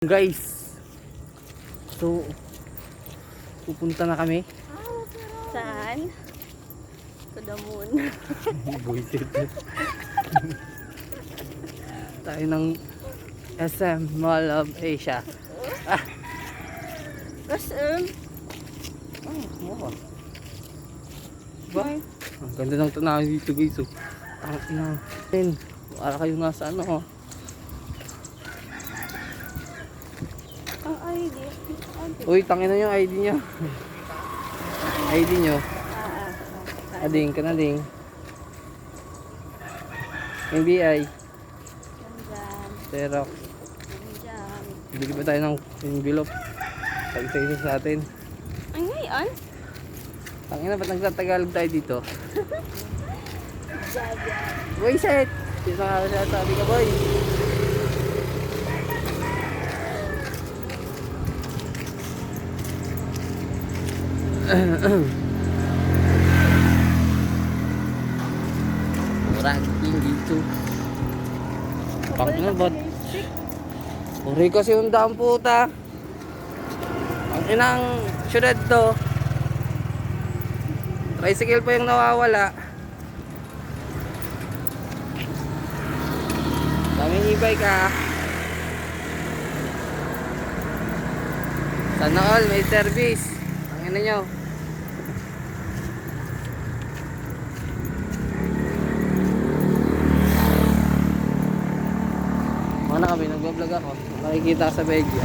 Guys, so pupunta na kami. Saan? To the moon. Buisit. Tayo ng SM Mall of Asia. SM? Oh, ba? Ang ganda ng tanawin dito guys. Oh. Ang ina. Para kayo nasa ano oh. Ang ID. Uy, tangin na yung ID nyo. ID nyo. Ading ka na ding. NBI. Nandyan. Pero Nandyan. bili pa tayo ng envelope. Pag sa sa atin. Ay, ngayon? Tangin na, ba't nagtatagalog tayo dito? Jaja. Boy, set! Sino nga siya sabi ka, boy? Ranking dito. Tangin na, ba't? Uri kasi yung daan puta. Ang inang syudad to. Tricycle pa yung nawawala. Daming e-bike ah. Sana all may service. Ang ina nyo. Mana kami, nag-vlog ako. Nakikita sa Belgia.